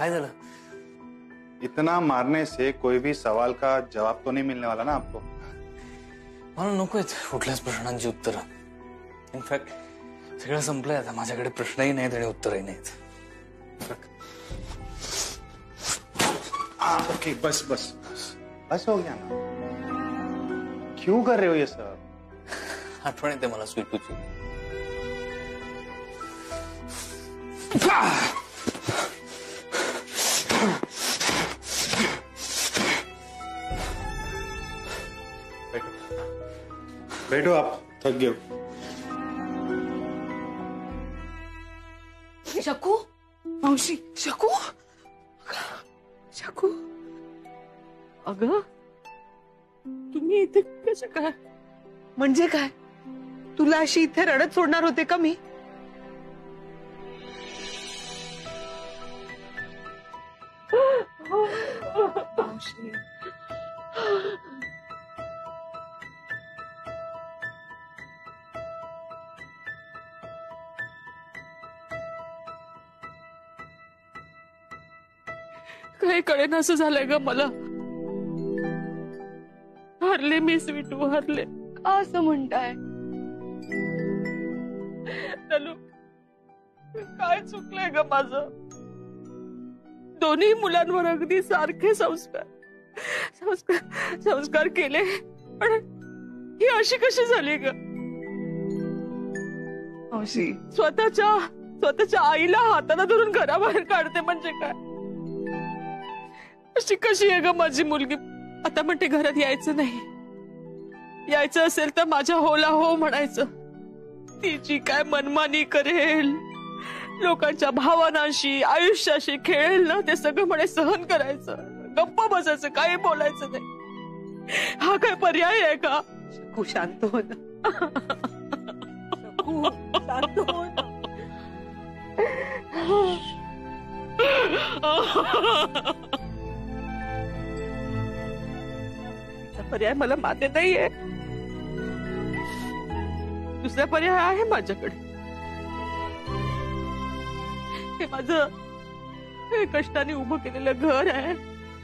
काय झालं? इतना मारने से कोई भी सवाल का जवाब तो नहीं मिलने वाला ना आपको। मला नकोय कुठल्याच प्रश्नांची उत्तरं। इनफॅक्ट सगळं संपलंय आता, माझ्याकडे प्रश्नही नाहीत आणि उत्तरही नाहीत। ओके बस बस बस हो गया ना। क्यों कर रहे हो ये सब? आठवण येते मला स्वीटूची। बैठो आप, थक गए हो। शकू, मावशी, शकू, शकू, अगं तुम्ही इथे कसं काय? म्हणजे काय? तुला अशी इथे रडत सोडणार होते का मी? मावशी, काही कळेना असं झालंय ग मला। हरले मी स्वीटू, हरले। का असं म्हणताय? तलू, काय चुकलंय ग माझं? दोन्ही मुलांवर अगदी सारखे संस्कार केले, पण ही अशी कशी झाली ग? मावशी, स्वतःच्या आईला हाताला धरून घराबाहेर काढते म्हणजे काय? अशी कशी आहे ग माझी मुलगी? आता म्हणते घरात यायचं नाही, यायचं असेल तर माझ्या होला हो म्हणायचं। तिची काय मनमानी करेल, लोकांच्या भावनांशी आयुष्याशी खेळेल ना, ते सगळं म्हणे सहन करायचं, गप्प बसायचं, काही बोलायचं नाही। हा काय पर्याय आहे का? शकू शांत हो ना, शकू शांत हो ना। पर्याय मला मान्य नाहीये, दुसरा पर्याय आहे माझ्याकडे। हे माझं कष्टाने उभं केलेलं घर आहे,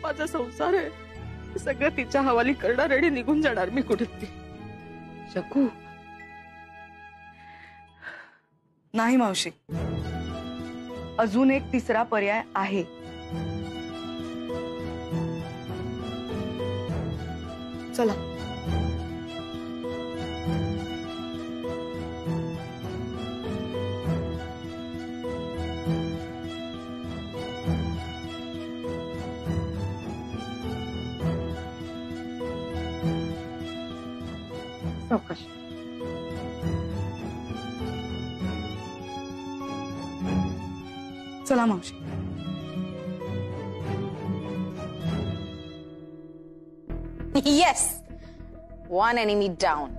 माझा संसार आहे, सगळं तिच्या हवाली करणार आणि निघून जाणार मी कुठेतरी। शकू, नाही मावशी, अजून एक तिसरा पर्याय आहे। चला, सावकाश। चला मावशी। Yes, one enemy down.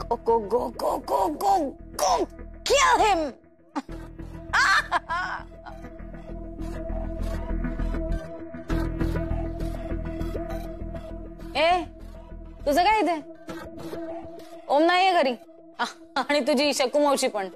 Go, go, go, go, go, go, go! Kill him! ए, तुझं काय इथे? ओम नाहीये घरी, आणि तुझी शकू मावशी पण।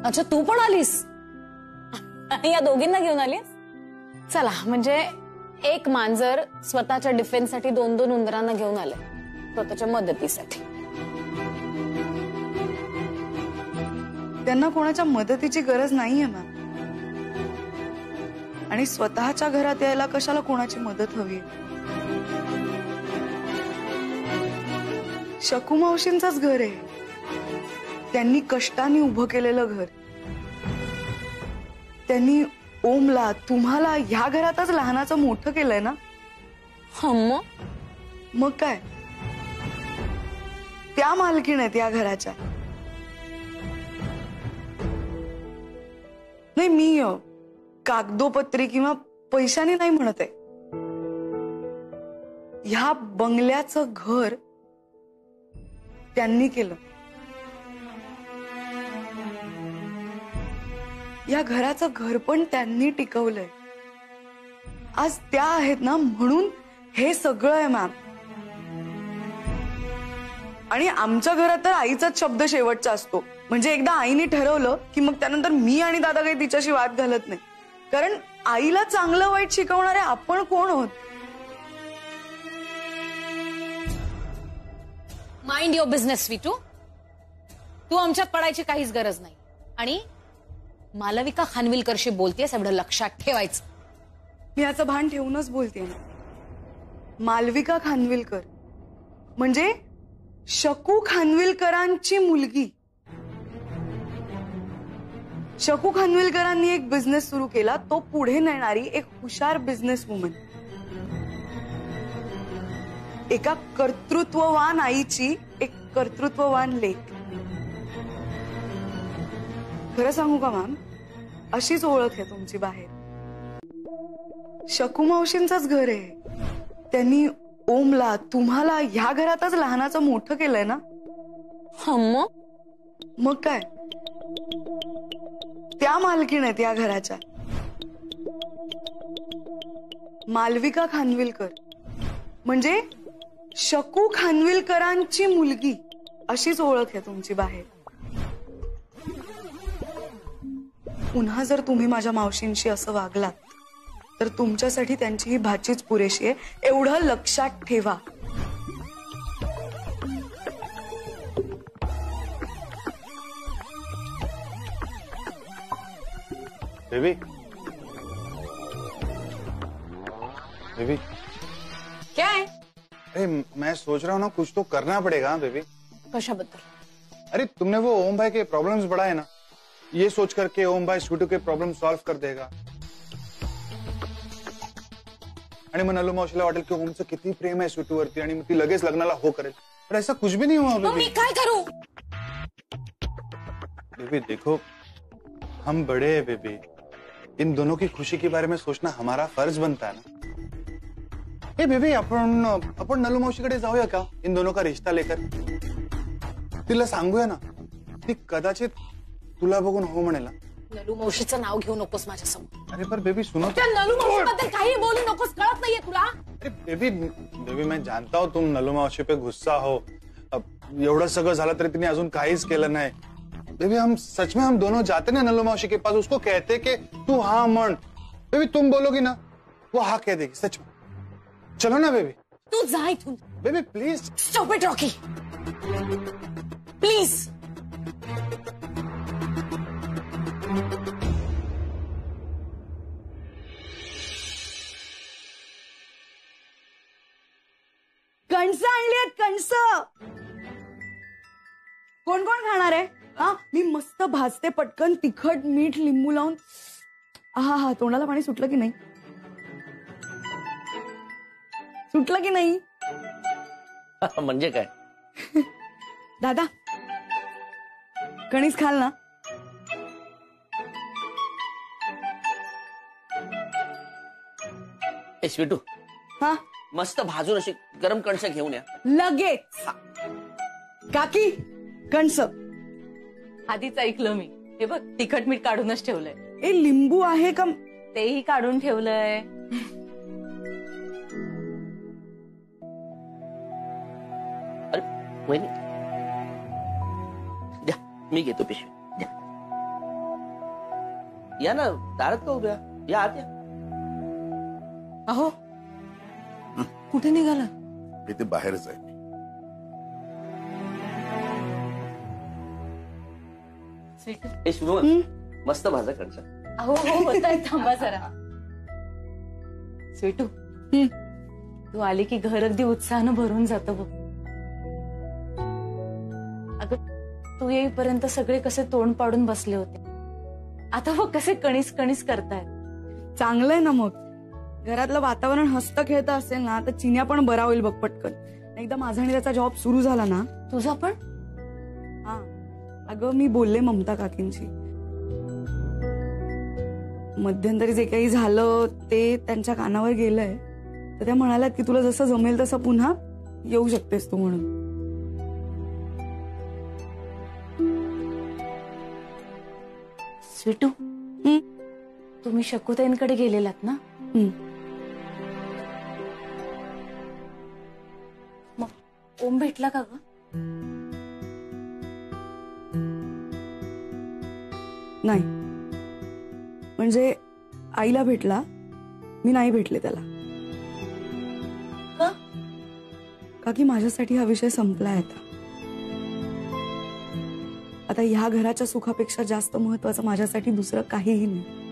अच्छा, तू पण आलीस? या दोघींना घेऊन आलीस? चला, म्हणजे एक मांजर स्वतःच्या डिफेन्ससाठी 2-2 उंदरांना घेऊन आले, स्वतःच्या मदतीसाठी। त्यांना कोणाच्या मदतीची गरज नाहीये मॅम, आणि स्वतःच्या घरात यायला कशाला कोणाची मदत हवी? शकू मावशींचंच घर आहे, त्यांनी कष्टाने उभं केलेलं घर। त्यांनी ओमला, तुम्हाला ह्या घरातच लहानाचं मोठं केलंय ना? मग काय, त्या मालकीण आहेत या घराच्या। नाही, मी कागदोपत्री किंवा पैशाने नाही म्हणत आहे, ह्या बंगल्याचं घर त्यांनी केलं। या घराचं घर पण त्यांनी टिकवलंय. आज त्या आहेत ना म्हणून हे सगळं आहे मॅम. आणि आमच्या घरात तर आईचाच शब्द शेवटचा असतो. म्हणजे एकदा आईने ठरवलं की मग त्यानंतर मी आणि दादा काही तिच्याशी वाद घालत नाही. कारण आईला चांगलं वाईट शिकवणारे आपण कोण आहोत? Mind your business Sweetu. तू आमच्यात पडायची काहीच गरज नाही. आणि मालविका खानविलकरशी बोलतेस एवढं लक्षात ठेवायचं. मी याचं भान ठेवूनच बोलते ना. मालविका खानविलकर म्हणजे शकू खानविलकरांची मुलगी. शकू खानविलकरांनी एक बिझनेस सुरू केला, तो पुढे नेणारी एक हुशार बिझनेस वुमन. एका कर्तृत्ववान आईची एक कर्तृत्ववान लेक. खरं सांगू का मॅम, अशीच ओळख आहे तुमची बाहेर. शकू मावशींचंच घर आहे. त्यांनी ओमला तुम्हाला ह्या घरातच लहानाचं मोठं केलंय ना. मग काय, त्या मालकीण आहेत या घराच्या. मालविका खानविलकर म्हणजे शकू खानविलकरांची मुलगी. अशीच ओळख आहे तुमची बाहेर. पुन्हा जर तुम्ही माझ्या मावशींशी असं वागलात तर तुमच्यासाठी त्यांची ही भाचीच पुरेशी आहे, एवढं लक्षात ठेवा. बेबी बेबी क्या है? अरे मैं सोच रहा हूँ ना, कुछ तो करना पड़ेगा बेबी. कशाबद्दल? अरे तुमने वो ओम भाई के प्रॉब्लम्स बढ़ाए ना, ये सोच करके ओम भाई स्वीटू के प्रॉब्लम सॉल्व कर देगा. आणि मग नलू मावशीला वाटेल की ओमचं किती प्रेम आहे स्वीटूवरती आणि मग ती लगेच लग्नाला हो करेल. पर ऐसा कुछ भी नहीं हुआ मग मी बेबी. काय करू? बेबी देखो, हम बड़े हैं बेबी. इन दोनों की खुशी के बारे में सोचना हमारा फर्ज बनता है ना. ए बेबी, आपण नलू मावशीकडे जाऊया का इन दोनों का रिश्ता लेकर. तिला सांगूया ना, ती कदाचित तुला बघून हो म्हणेल. नलू मावशीचं नाव घेऊ नकोस माझ्यासमोर. अरे पर बेबी सुनो. त्या नलू मावशीबद्दल काही बोलू नकोस, कळत नाहीये तुला? अरे बेबी मैं जानता हूँ तुम नलू मावशी पे गुस्सा हो. अब एवढं सगळं झालं तरी तिने अजून काहीच केलं नाही. बेबी हम सच में हम दोनों जाते ना नलू मावशी के पास, उसको कहते कि तू हाँ मन. बेबी तुम बोलोगी ना, वो हाँ कह देगी सच में. चलो ना बेबी. तू जा इथून. Baby please. Stop it Rocky, please. कणस आणली आहेत, कणस. कोण कोण खाणार आहे? हा, मी मस्त भाजते पटकन, तिखट मीठ लिंबू लावून. हा हा, तोंडाला पाणी सुटलं की नाही? सुटलं की नाही? म्हणजे काय? दादा कणीस खाल ना? ए स्वीटू, हा, मस्त भाजून अशी गरम कणसं घेऊन या. लगेच. काकी कणस. आधीच ऐकलं मी. हे बघ, तिखट मीठ काढूनच ठेवलंय. ए लिंबू आहे का? तेही काढून ठेवलंय. अरे वहिनी, द्या मी घेतो पिशवी. द्या. या ना, दारात का उभ्या? या आत या. अहो, कुठे निघाला? इथे बाहेरच आहे. ए शिवम, मस्त भाजा कणसं. अहो हो, होतंय. थांबा जरा. स्वीटू, तू आली की घर अगदी उत्साहानं भरून जातं बघ. अगं, तू येईपर्यंत सगळे कसे तोंड पाडून बसले होते. आता बघ कसे कणीस कणीस करतायत. चांगलंय ना. मग घरातलं वातावरण हसतं खेळतं असेल ना तर चिन्या पण बरा होईल बघ पटकन. एकदा माझा आणि त्याचा जॉब सुरू झाला ना. तुझा पण? हा, अगं मी बोलले ममता काकींची. मध्यंतरी जे काही झालं ते त्यांच्या कानावर गेलंय, तर त्या म्हणाल्यात की तुला जसं जमेल तसं पुन्हा येऊ शकतेस तू म्हणून. स्वीटू, तुम्ही शकुताईंकडे गेलेलात ना? मग ओम भेटला का ग? नाही, म्हणजे आईला भेटला, मी नाही भेटले त्याला. का? का की माझ्यासाठी हा विषय संपलाय आता. आता ह्या घराच्या सुखापेक्षा जास्त महत्वाचं माझ्यासाठी दुसरं काहीही नाही.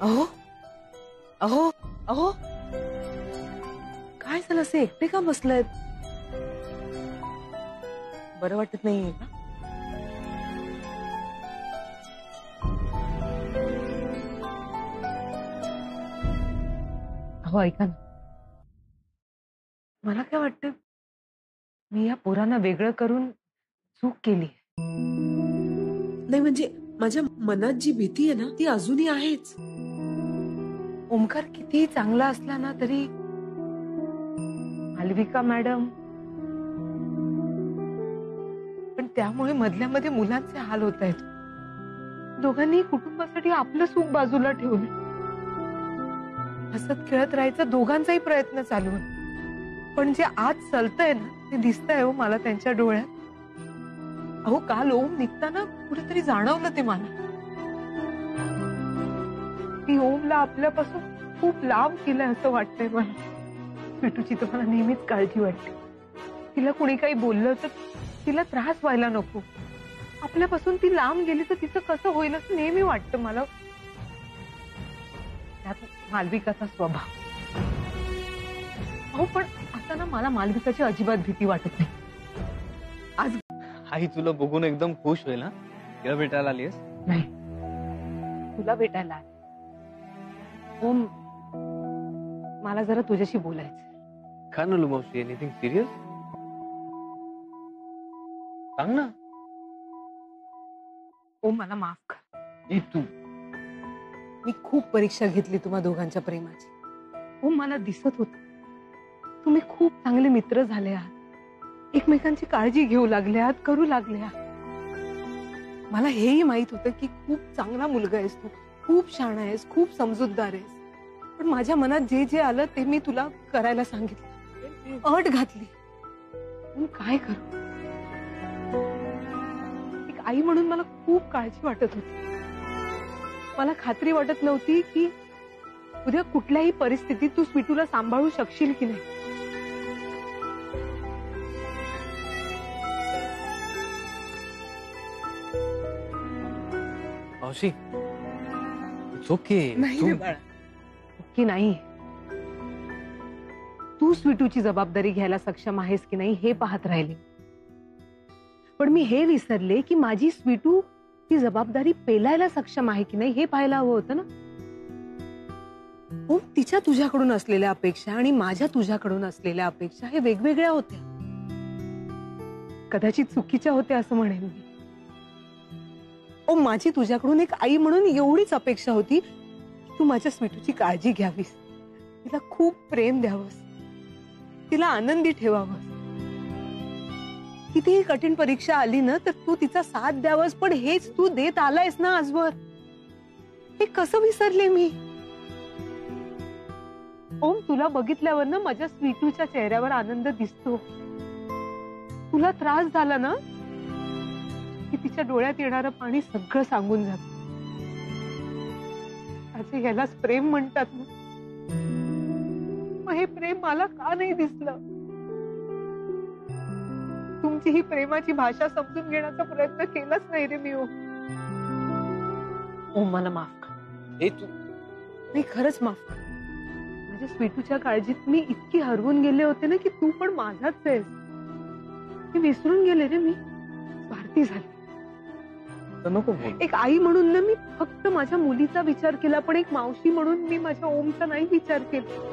अहो अहो अहो, काय झालं, असे एकटे का बसलायत? बरं वाटत नाहीये का? अहो ऐका ना, मला काय वाटतं, मी या पोरांना वेगळं करून चूक केली. नाही म्हणजे माझ्या मनात जी भीती आहे ना ती अजूनही आहेच. ओमकार कितीही चांगला असला ना तरी मालविका मॅडम, पण त्यामुळे मधल्या मध्ये मुलांचे हाल होत आहेत. दोघांनी कुटुंबासाठी आपलं सुख बाजूला ठेवलं. हसत खेळत राहायचा दोघांचाही प्रयत्न चालू आहे, पण जे आज चालतंय ना ते दिसतंय हो मला त्यांच्या डोळ्यात. अहो काल ओम निघताना कुठेतरी जाणवलं ते मला. ती ओमला आपल्यापासून खूप लांब केलंय असं वाटतंय मला. स्वीटूची तर मला नेहमीच काळजी वाटते. तिला कुणी काही बोललं तर तिला त्रास व्हायला नको. आपल्यापासून ती लांब गेली तर तिचं कसं होईल असं नेहमी वाटतं मला. त्यात मालविकाचा स्वभाव. अहो पण आता ना मला मालविकाची अजिबात भीती वाटत नाही. आज आई तुला बघून एकदम खुश होईल. ना तिला भेटायला आलीस? नाही, तुला भेटायला आले. ओम, मला जरा तुझ्याशी बोलायचं. का नलू मावशी, एनिथिंग सिरियस? सांग ना. ओम मला माफ कर. तू, मी खूप परीक्षा घेतली तुम्हा दोघांच्या प्रेमाची. ओम मला दिसत होत तुम्ही खूप चांगले मित्र झाले आहात. एकमेकांची काळजी घेऊ लागले आहात, करू लागले आहात. मला हेही माहित होतं की खूप चांगला मुलगा आहेस तू, खूप शहाणा आहेस, खूप समजूतदार आहेस. पण माझ्या मनात जे जे आलं ते मी तुला करायला सांगितलं, अट घातली. मी काय करू? एक आई म्हणून मला खूप काळजी वाटत होती. मला खात्री वाटत नव्हती की उद्या कुठल्याही परिस्थितीत तू स्वीटूला सांभाळू शकशील की नाही. मावशी, ओके. की नाही, तू स्वीटूची जबाबदारी घ्यायला सक्षम आहेस की नाही हे पाहत राहिले. पण मी हे विसरले की माझी स्वीटू ती जबाबदारी पेलायला सक्षम आहे की नाही हे पाहायला हवं होतं ना. हो, तिच्या तुझ्याकडून असलेल्या अपेक्षा आणि माझ्या तुझ्याकडून असलेल्या अपेक्षा हे वेगवेगळ्या होत्या. कदाचित चुकीच्या होत्या असं म्हणेन मी. ओ, माझी तुझ्याकडून एक आई म्हणून एवढीच अपेक्षा होती की तू माझ्या स्वीटूची काळजी घ्यावीस, तिला खूप प्रेम द्यावंस, तिला आनंदी ठेवावंस. कितीही कठीण परीक्षा आली ना तर तू तिचा साथ द्यावंस. पण हेच तू देत आलायस ना आजवर. हे कसं विसरले मी? ओम, तुला बघितल्यावर ना माझ्या स्वीटूच्या चेहऱ्यावर आनंद दिसतो. तुला त्रास झाला ना की तिच्या डोळ्यात येणारं पाणी सगळं सांगून जात. असे यालाच प्रेम म्हणतात ना. मग हे प्रेम मला का नाही दिसलं? तुमची ही प्रेमाची भाषा समजून घेण्याचा प्रयत्न केलाच नाही रे मी. ओम, मला माफ कर. तू नाही, खरंच माफ कर. माझ्या स्वीटूच्या काळजीत मी इतकी हरवून गेले होते ना की तू पण माझाच आहेस हे विसरून गेले रे मी. स्वार्थी झाले. नको. एक आई म्हणून ना मी फक्त माझ्या मुलीचा विचार केला, पण एक मावशी म्हणून मी माझ्या ओमचा नाही विचार केला.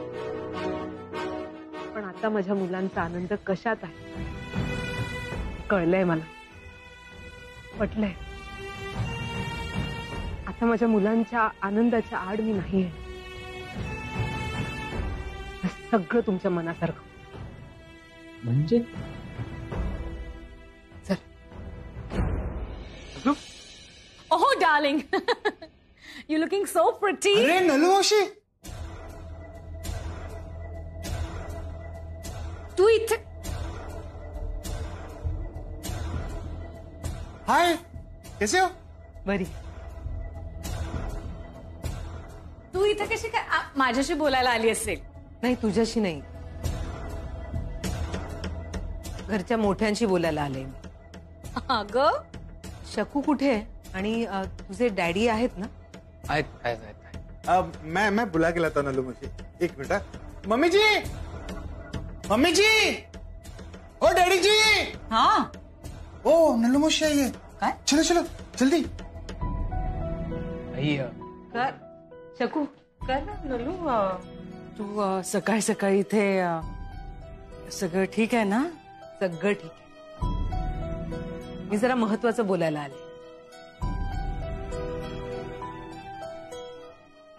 आता माझ्या मुलांचा आनंद कशात आहे कळलंय मला, पटलंय. आता माझ्या मुलांच्या आनंदाच्या आड मी नाही आहे. सगळं तुमच्या मनासारखं. म्हणजे oh darling, you looking so pretty. अरे नलू मावशी, तू इथे हाय, कैसे हो? बरी. तू इथे कशी काय माझ्याशी बोलायला आली असेल? नाही, तुझ्याशी नाही, घरच्या मोठ्यांशी बोलायला आले मी. अगं शकू कुठे आहे? आणि तुझे डॅडी आहेत ना? आहेत. मैं बुला के लाता हूं नलू मावशी. एक मिनट. मम्मी जी, मम्मी जी, ओ डैडी जी. हाँ ओ नलू मावशी आई है. काय? चलो चलो जल्दी. कर शकू, कर ना नलू. तू सकाळी सकाळी इथे सगळं ठीक आहे ना? सगळं ठीक आहे. मी जरा महत्वाचं बोलायला आले.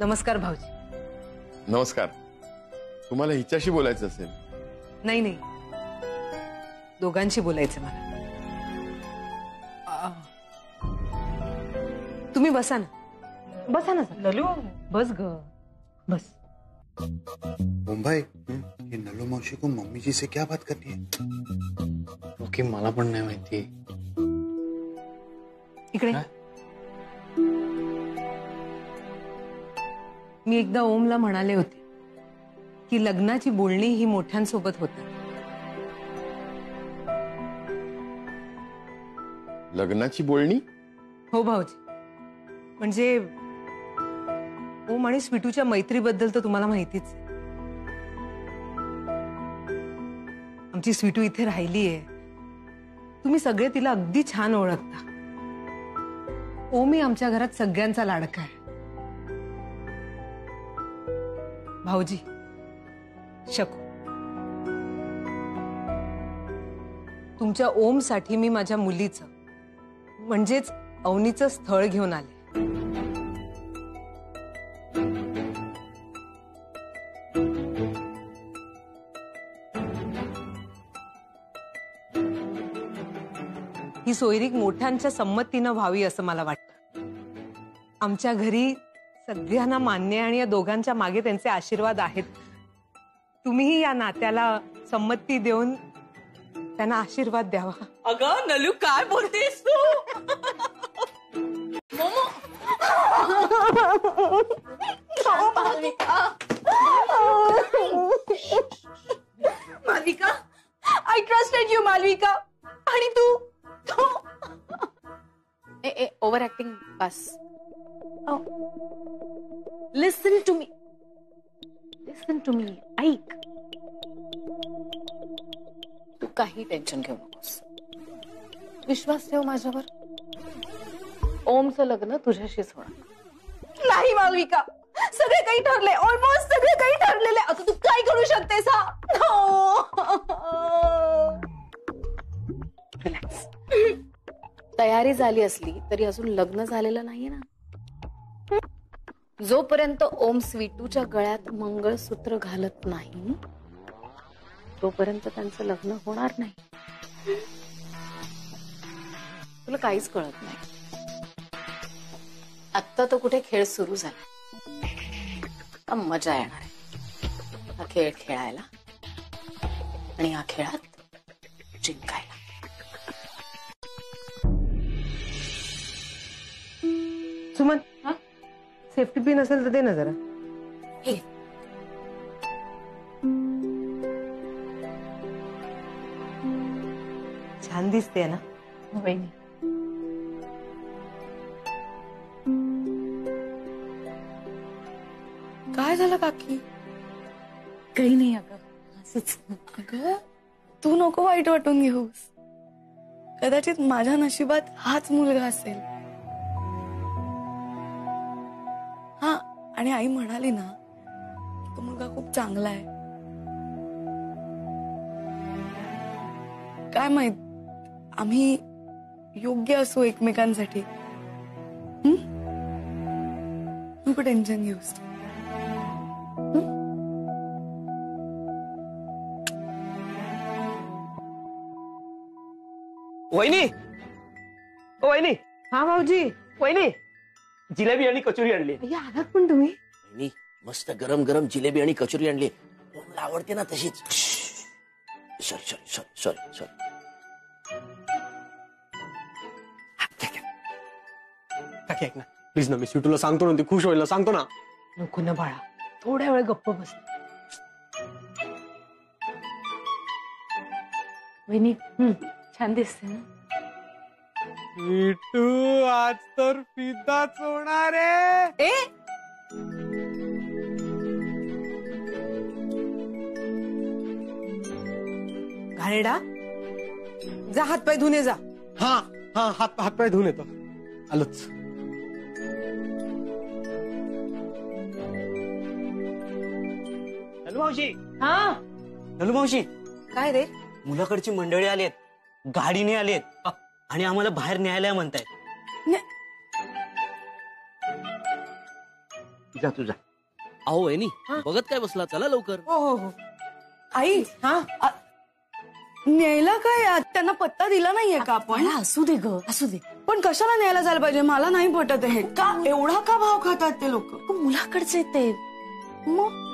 नमस्कार भाऊजी. नमस्कार. तुम्हाला हिच्याशी बोलायचं असेल? नाही नाही, दोघांशी बोलायचं मला. तुम्ही बसा ना, बसा ना नलू. बस ग, बस. मुंबई, ये नलू मौसी को मम्मी जी से क्या बात करनी है? ओके, मला पण नाही माहिती. इकडे. मी एकदा ओमला म्हणाले होते की लग्नाची बोलणी ही मोठ्यांसोबत होतात. लग्नाची बोलणी? हो भाऊजी, म्हणजे ओम आणि स्वीटूच्या मैत्रीबद्दल तर तुम्हाला माहितीच आहे. आमची स्वीटू इथे राहिली आहे. तुम्ही सगळे तिला अगदी छान ओळखता. ओमही आमच्या घरात सगळ्यांचा लाडका आहे. भाऊजी, शकू, तुमच्या ओमसाठी मी माझ्या मुलीचं म्हणजेच अवनीचं स्थळ घेऊन आले. ही सोयरीक मोठ्यांच्या संमतीनं व्हावी असं मला वाटतं. आमच्या घरी सगळ्यांना मान्य आणि या दोघांच्या मागे त्यांचे आशीर्वाद आहेत. तुम्हीही या नात्याला संमती देऊन त्यांना आशीर्वाद द्यावा. अगं नलू, काय बोलतेस तू? Malavika, I trusted you Malavika. आणि तू ओव्हर ऍक्टिंग बस. Listen to me, listen to me. ऐक, तू काही टेन्शन घेऊ नकोस. विश्वास ठेव माझ्यावर. ओमचं लग्न तुझ्याशीच होणार. नाही मालविका, सगळे काही ठरले, ऑलमोस्ट सगळे काही ठरलेले. आता तू काय करू शकतेस? रिलॅक्स. तयारी झाली असली तरी अजून लग्न झालेलं नाहीये ना. जोपर्यंत ओम स्वीटूच्या गळ्यात मंगळसूत्र घालत नाही तोपर्यंत त्यांचं लग्न होणार नाही. तुला काहीच कळत नाही. आत्ता तो कुठे खेळ सुरू झाला. मजा येणार आहे हा खेळ खेळायला आणि या खेळात जिंकायला. सुमन, सेफ्टी पिन असेल तर दे ना जरा. छान दिसते ना वहिनी. काय झालं काकी? काही नाही अगं, असंच. अगं तू नको वाईट वाटून घेऊस. कदाचित माझ्या नशिबात हाच मुलगा असेल. हा, आणि आई म्हणाली ना तो मुलगा खूप चांगला आहे. काय माहित, आम्ही योग्य असू एकमेकांसाठी. नको टेन्शन घेऊस. वहिनी, ओ वहिनी, हा भाऊजी. वहिनी, जिलेबी आणि कचोरी आणली. अय्या, आलात पण तुम्ही. वहिनी, मस्त गरम गरम जिलेबी आणि कचोरी आणली. मला आवडते ना तशीच. Sorry sorry sorry sorry sorry. काकी ऐक ना प्लीज ना, मी स्वीटूला सांगतो ना, ती खुश होईल ना, सांगतो ना. नको ना बाळा, थोड्या वेळ गप्प बस. वहिनी छान दिसते ना. स्वीटू आज तर फिदाच होणार आहे. ए घाणेरडा, जा हात पाय धुणे जा. हा हा, हात पाय धुवून येतो. आलोच. हॅलो मावशी. हा हॅलो मावशी, काय रे? मुलाकडची मंडळी आलेत, गाडीने आलेत आणि आम्हाला बाहेर न्यायला म्हणतायत. जा तुझा. अहो वहिनी, बघत काय बसला, चला लवकर. हो हो हो. आई, हा न्यायला काय, त्यांना पत्ता दिला नाहीये का आपण? असू दे ग, असू दे. पण कशाला न्यायला जायला पाहिजे? मला नाही पटत हे. का एवढा का भाव खातात ते लोक? मुलाकडचे ते. मग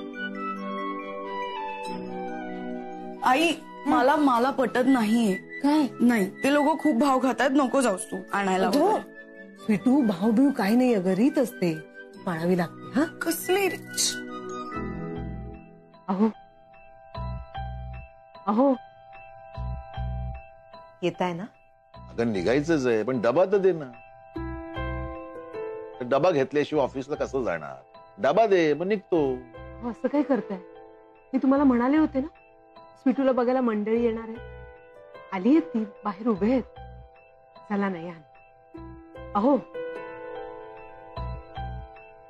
आई, मला पटत नाहीये. काय नाही, ते लोक खूप भाव खातात. नको जाऊस तू आणायला. स्वीटू, भाऊ बिऊ काही नाही अगं, रीत असते, पाळावी लागते. हा कसली रे? अहो अहो, येताय ना? अगं निघायचंच आहे, पण डबा तर दे ना. डबा घेतल्याशिवाय ऑफिसला कसं जाणार? डबा दे, मग निघतो. असं काय करताय? मी तुम्हाला म्हणाले होते ना, स्वीटूला बघायला मंडळी येणार आहे. आली आहेत ती, बाहेर उभे आहेत. चला नाही अहो.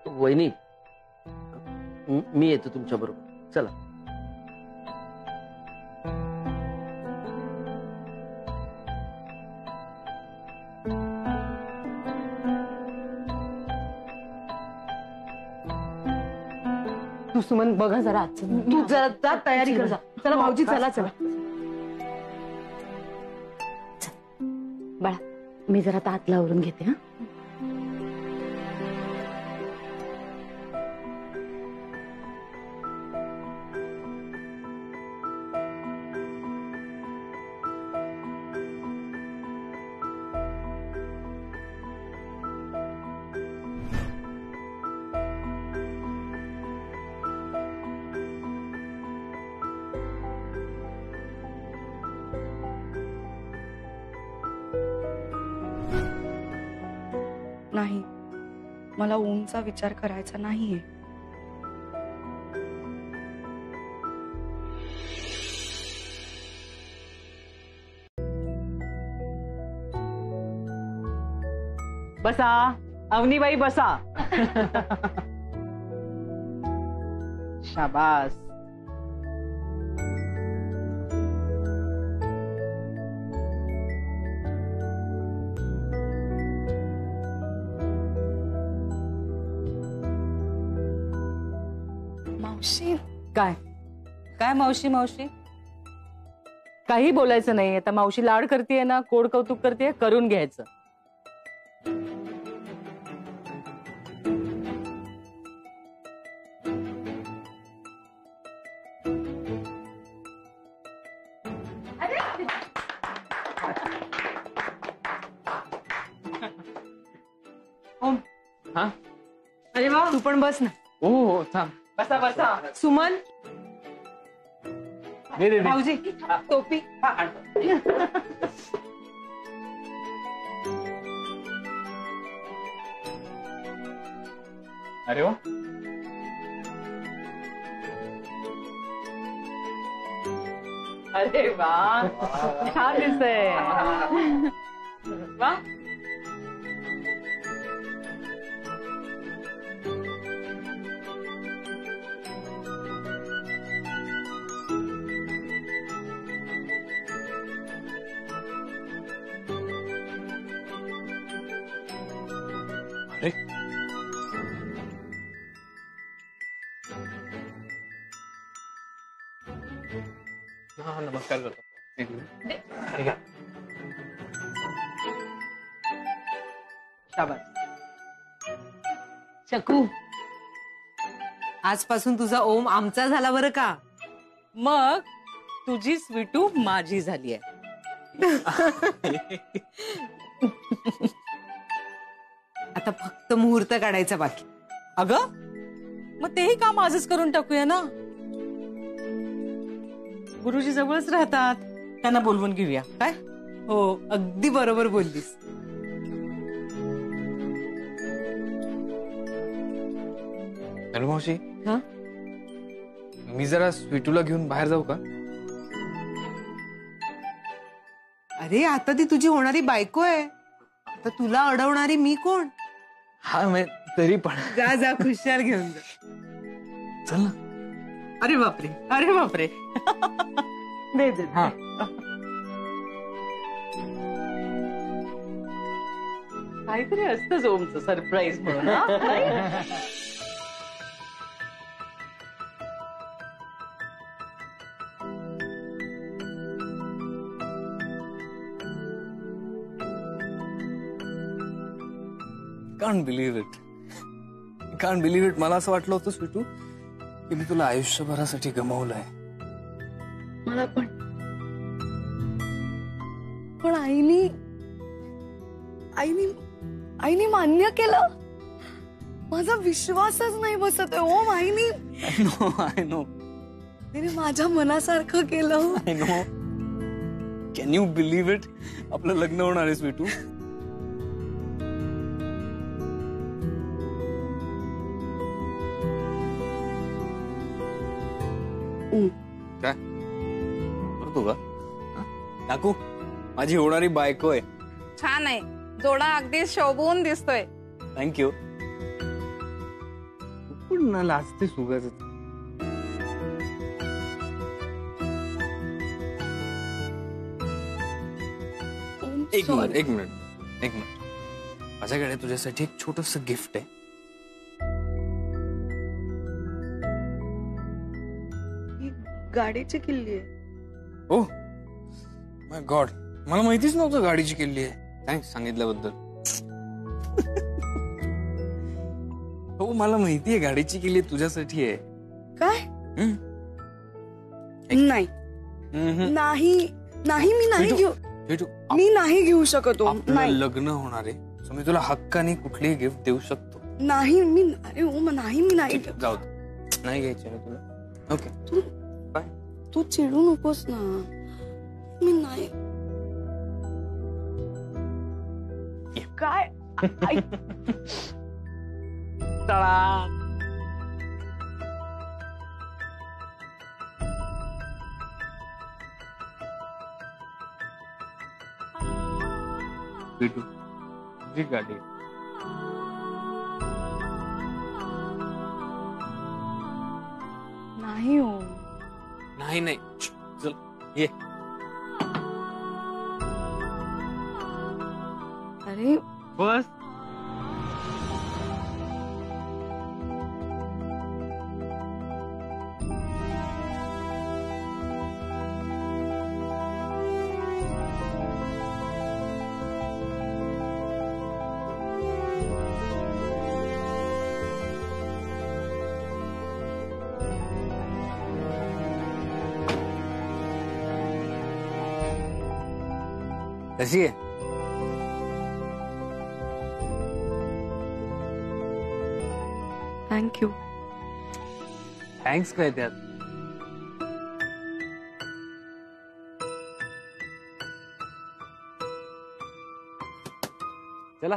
वहिनी, मी येतो तुमच्या बरोबर. चला. तू सुमन बघा जरा आजचं. तू जरा जा, तयारी कर जा. चला भाऊजी, चला चला. बाळा, मी जरा तातला आवरून घेते. हा नाही, मला ओमचा विचार करायचा नाहीये. बसा अवनीबाई, बसा. शाबास. मावशी, काय काय मावशी, मावशी काही बोलायचं नाही. आता मावशी लाड करतेय ना, कोड कौतुक करतेय, करून घ्यायचं. ओम, हा, अरे वा, तू पण बस ना. हो हो, थांब. बसा बसा. सुमन, दे दे दे. भाऊजी टोपी. अरे वा, अरे वा, छान दिसतंय. वा, अरे हा नमस्कार करतो. एक मिनिट. ठीक आहे. शाबास. शकू, आजपासून तुझा ओम आमचा झाला बरं का. मग तुझी स्वीटू माझी झाली आहे. आता फक्त मुहूर्त काढायचा बाकी. अगं मग तेही काम आजच करून टाकूया ना. गुरुजी जवळच राहतात, त्यांना बोलवून घेऊया काय. हो, अगदी बरोबर बोललीस. मावशी, हा? मी जरा स्वीटूला घेऊन बाहेर जाऊ का? अरे आता ती तुझी होणारी बायको आहे, तर तुला अडवणारी मी कोण. हा मैं तरी पण जा जा, खुशाल घेऊन जा. चल ना. अरे बापरे, अरे बापरे. दे दे. हा. काहीतरी असतंच ओमचं सरप्राईज म्हणून. हा? नाही? Can't believe it, can't believe it. मला असं वाटलं होतं स्वीटू की मी तुला आयुष्यभरासाठी गमावलंय. मला पण आईनी आईनी मान्य केलं. माझा विश्वासच नाही बसत आहे. ओम, आईनी आय नो तिने माझ्या मनासारखं केलं. I know. Can you believe it? आपलं लग्न होणार आहे स्वीटू. काय करतो का? काकू, माझी होणारी बायको आहे. छान आहे, जोडा अगदी शोभून दिसतोय. थँक्यू. पण लाजते सुगाच. एक मिनिट. माझ्याकडे तुझ्यासाठी एक छोटस गिफ्ट आहे. गाडीची किल्ली आहे. ओ माय गॉड, मला माहितीच नव्हतं गाडीची किल्ली आहे. थँक्स सांगितल्याबद्दल. हो, मला माहितीये गाडीची किल्ली तुझ्यासाठी आहे. काय? नाही नाही नाही, मी नाही घेऊ. मी नाही घेऊ शकतो. नाही, लग्न होणार आहे, सो मी तुला हक्काने कुठलीही गिफ्ट देऊ शकतो. नाही मी, अरे ओम नाही, मी नाही. जाऊ दे, नाही घ्यायची ना तुला. ओके, तू चिडू नकोस ना. मी नाही. काय तुझी गाडी. नाही हो. नाही नाही, चल ये. अरे बस. कशी आहे? थँक्यू. थँक्स काय त्यात. चला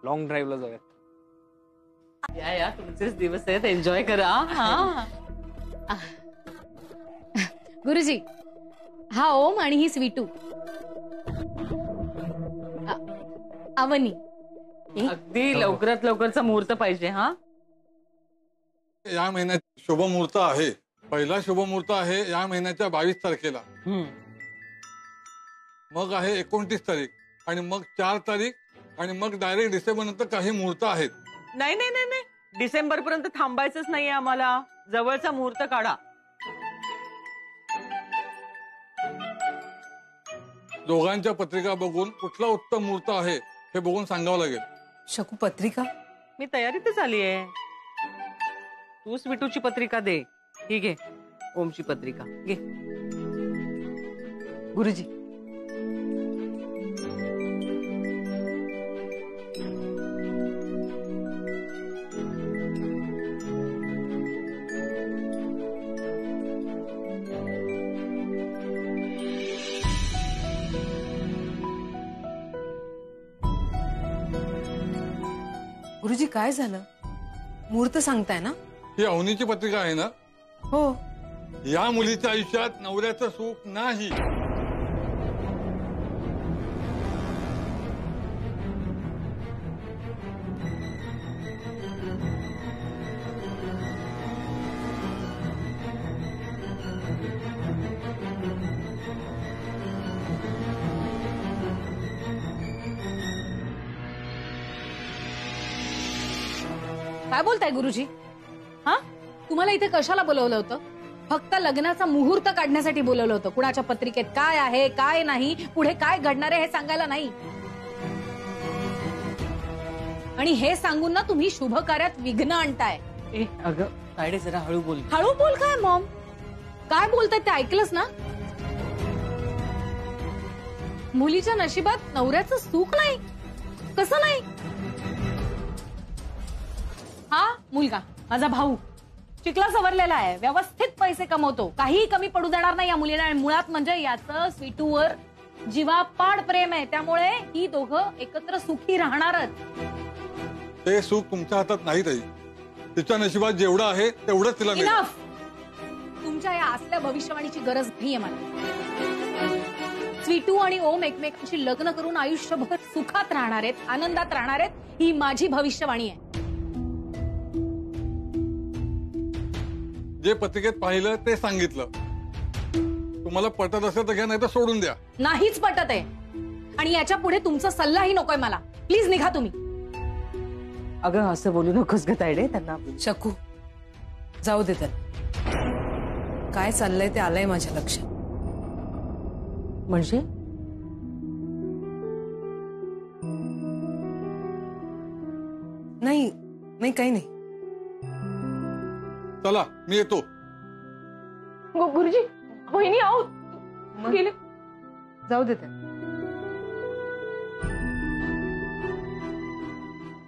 लॉंग ड्राईव्हला जाऊया. या तुमचेच दिवस आहेत, एन्जॉय करा. हा गुरुजी, हा ओम आणि ही स्वीटू. अवनी. अगदी लवकरात लवकरचा मुहूर्त पाहिजे. हा, या महिन्यात शुभमुहूर्त आहे. पहिला शुभमुहूर्त आहे या महिन्याच्या 22 तारखेला. मग आहे 29 तारीख आणि मग 4 तारीख आणि मग डायरेक्ट डिसेंबर नंतर काही मुहूर्त आहेत. नाही नाही नाही नाही, डिसेंबर पर्यंत थांबायचंच नाहीये आम्हाला. जवळचा मुहूर्त काढा. दोघांच्या पत्रिका बघून कुठला उत्तम मुहूर्त आहे हे बघून सांगावं लागेल. शकू पत्रिका मी तयारीतच आली आहे. तू स्वीटूची पत्रिका दे. ही घे ओमची पत्रिका घे. गुरुजी गुरुजी काय झालं? मुहूर्त सांगताय ना? ही अवनीची पत्रिका आहे ना? हो. या मुलीच्या आयुष्यात नवऱ्याचं सुख नाही. काय बोलताय गुरुजी? हा, तुम्हाला इथे कशाला बोलवलं होतं? फक्त लग्नाचा मुहूर्त काढण्यासाठी बोलवलं होतं. कुणाच्या पत्रिकेत काय आहे काय नाही, पुढे काय घडणार आहे हे सांगायला नाही. आणि हे सांगून ना तुम्ही शुभ कार्यात विघ्न आणताय. अगं तायडे जरा हळू बोल. हळू बोल काय मॉम? काय बोलताय ते ऐकलंस ना? मुलीच्या नशिबात नवऱ्याचं सुख नाही. कसं नाही? हा मुलगा माझा भाऊ शिकला सवरलेला आहे, व्यवस्थित पैसे कमवतो, काहीही कमी पडू देणार नाही या मुलीला. आणि मुळात म्हणजे याचं स्वीटूवर जीवापाड प्रेम आहे, त्यामुळे ही दोघं एकत्र सुखी राहणारच. ते सुख तुमच्या हातात नाही ताई. तिच्या नशिबात जेवढं आहे तेवढंच तिला मिळेल. इनफ. तुमच्या या असल्या भविष्यवाणीची गरज नाहीये मला. स्वीटू आणि ओम एकमेकांशी लग्न करून आयुष्यभर सुखात राहणार आहेत, आनंदात राहणार आहेत, ही माझी भविष्यवाणी आहे. जे पत्रिकेत पाहिलं ते सांगितलं. तुम्हाला पटत असेल तर घ्या, नाही तर सोडून द्या. नाहीच पटत आहे. आणि याच्या पुढे तुमचा सल्लाही नकोय मला. प्लीज निघा तुम्ही. अगं असं बोलू नकोस ग तायडे त्यांना. शकू जाऊ दे त्याला. काय चाललंय ते आलंय माझ्या लक्षात. म्हणजे नाही नाही काही नाही. चला मी येतो. गुरुजी वहिनी आहो गेले. जाऊ दे त्याला.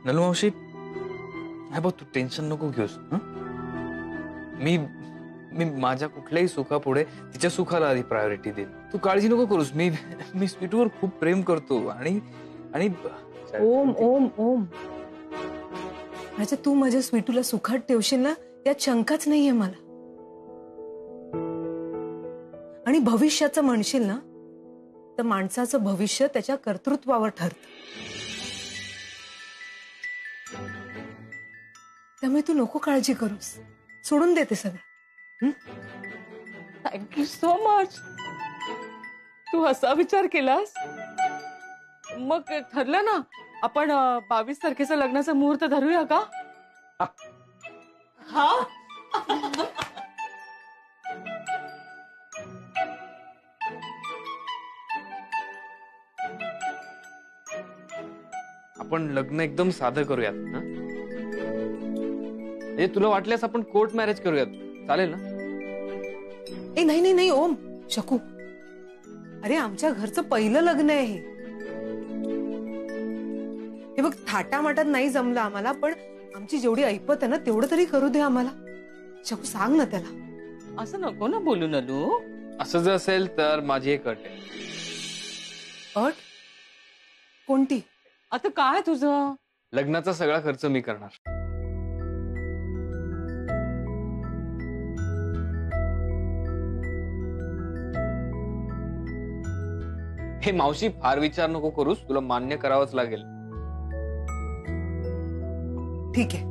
नलू मावशी, हा बघ तू टेन्शन नको घेऊस. मी माझ्या कुठल्याही सुखापुढे तिच्या सुखाला आधी प्रायोरिटी देईन. तू काळजी नको करूस. मी स्वीटूवर खूप प्रेम करतो. आणि ओम ओम ओम अच्छा, तू माझ्या स्वीटूला सुखात ठेवशील ना यात शंकाच नाहीये मला. आणि भविष्याचं म्हणशील ना तर माणसाचं भविष्य त्याच्या कर्तृत्वावर ठरतं. त्यामुळे तू नको काळजी करूस. सोडून देते सगळं. Thank you so much. तू असा विचार केलास. मग ठरलं ना आपण 22 तारखेचं लग्नाचं मुहूर्त धरूया का? हा. आपण लग्न एकदम साधं करूयात ना. हे तुला वाटल्यास आपण कोर्ट मॅरेज करूयात, चालेल ना? ए नाही नाही नाही ओम, शकू, अरे आमच्या घरचं पहिलं लग्न आहे हे बघ. थाटामाटात नाही जमलं आम्हाला, पण आमची जेवढी ऐपत आहे ना तेवढं तरी करू दे आम्हाला. शकू सांग ना त्याला. असं नको ना बोलू नलू. असं जर असेल तर माझी एक अट आहे. अट कोणती? आता काय तुझं? लग्नाचा सगळा खर्च मी करणार. हे मावशी फार विचार नको करूस, तुला मान्य करावंच लागेल. ठीक आहे.